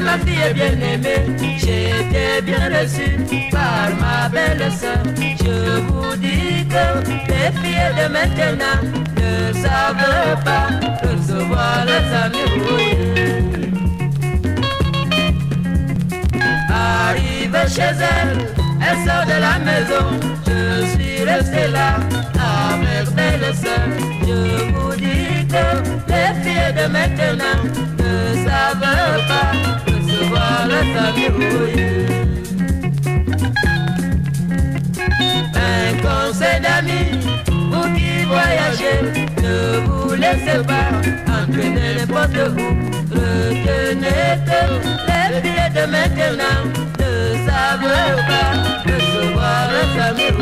Ma fille bien-aimée, j'étais bien reçue par ma belle-sœur. Je vous dis que les filles de maintenant ne savent pas recevoir les amis. Arrivée chez elle sort de la maison. Je suis restée là avec belle-sœur. Je vous dis que les filles de maintenant ne savent pas recevoir les amis. Un conseil d'amis, vous qui voyagez, ne vous laissez pas entraîner n'importe où. Retenez que les filles de maintenant ne savent pas recevoir les amis.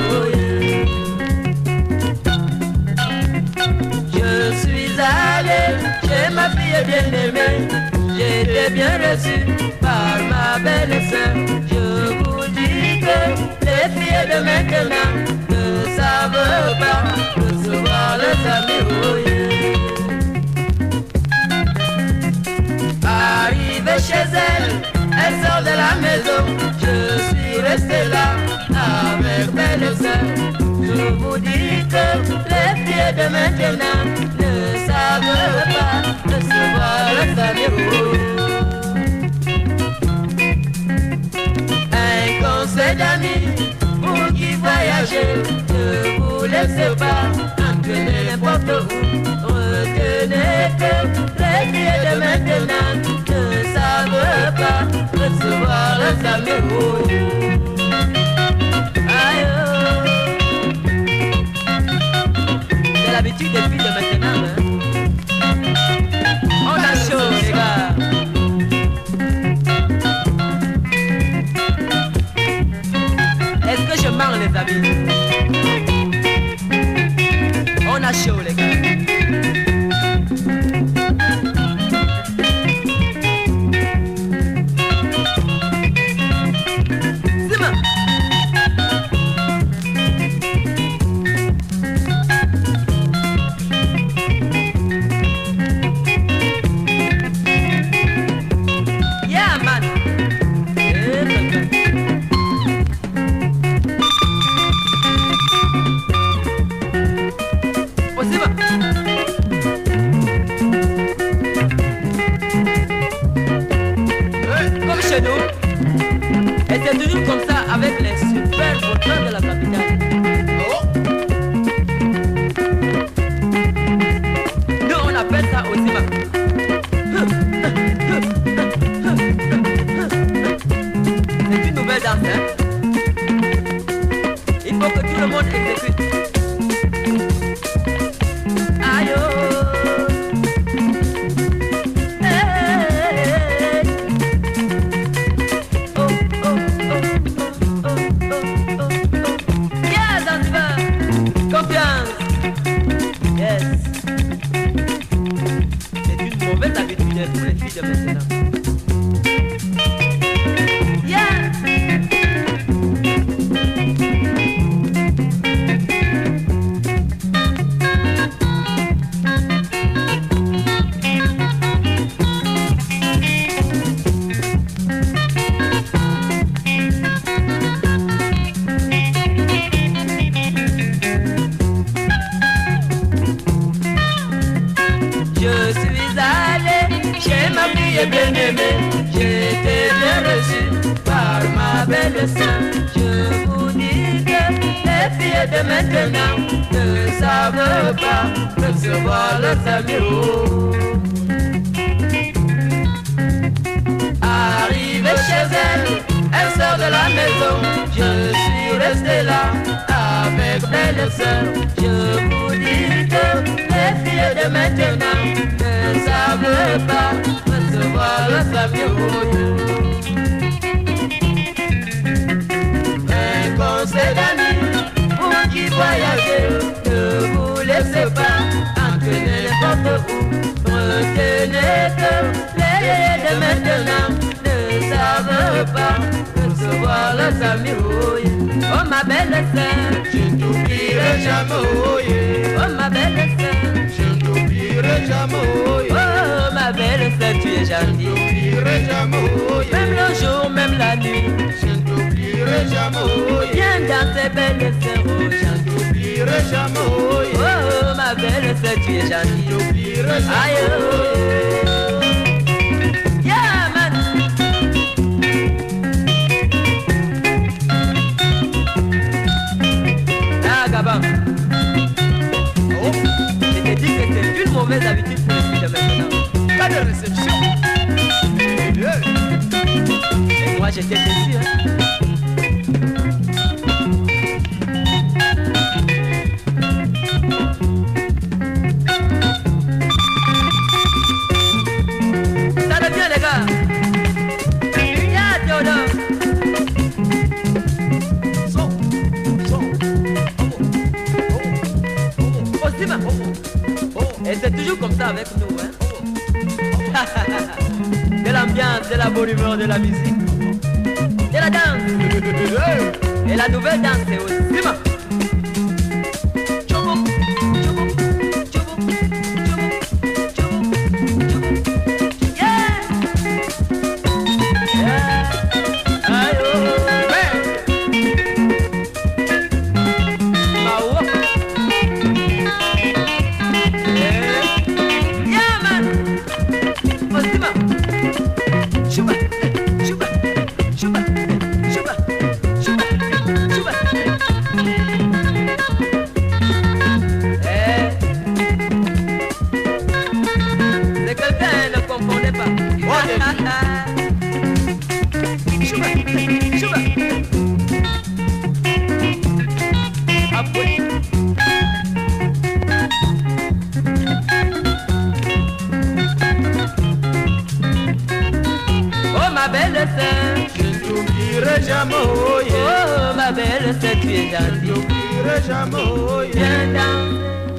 Je suis allé chez ma fille bien-aimée. J'étais bien reçu par ma belle-sœur. Je vous dis que les filles de maintenant ne savent pas recevoir les amis. Arrivée chez elle sort de la maison. Je suis resté là avec belle-sœur. Je vous dis que les filles de maintenant ne savent pas recevoir les amis. Un conseil d'amis, vous qui voyagez, ne vous laissez pas entraîner n'importe où. Retenez que les filles de maintenant ne savent pas recevoir les amis. Aïe, c'est l'habitude des filles de maintenant, hein? On a chaud, les gars. Est-ce que je mens, les amis? On a chaud, les gars. Je vous dis que les filles de maintenant ne savent pas recevoir les amis. Arrivée chez elle sort de la maison. Je suis resté là avec belle-sœur. Je vous dis que les filles de maintenant ne savent pas recevoir les amis. tarde pas recevoir les amis. Oh ma belle sœur, je ne t'oublierai jamais. oh ma belle sœur, je ne t'oublierai jamais. oh ma belle sœur, tu es gentille. Je ne t'oublierai jamais. Même le jour, même la nuit, je ne t'oublierai jamais. viens dans tes belles sœurs, oh Je ne t'oublierai jamais. oh ma belle sœur, tu es gentille. Je ne t'oublierai Aïe, jamais. yeah man. Ah Gabon, Oh, je t'ai dit que c'est une mauvaise habitude pour les filles de maintenant. pas de réception. Et moi j'étais déçu, hein. Ça devient les gars. Yeah Théodore. Son, son. Osima. Et c'est toujours comme ça avec nous, hein. De l'ambiance, de la bonne humeur, de la musique, de la danse. Et la nouvelle danse c'est Osima. Tchoubou, tchoubou, tchoubou, tchoubou, tchoubou, tchoubou. Yeah. Yeah. Aïe, oh. Mao. Yeah, man. Osima. Chuba, chuba, chuba, chuba, chuba, chuba. C'est quelqu'un, ne confondez pas. Chuba, chuba. Apoué. Oh ma belle sœur, Je ne t'oublierai jamais. oh ma belle sœur, tu es Je ne gentille. t'oublierai jamais. Viens danser.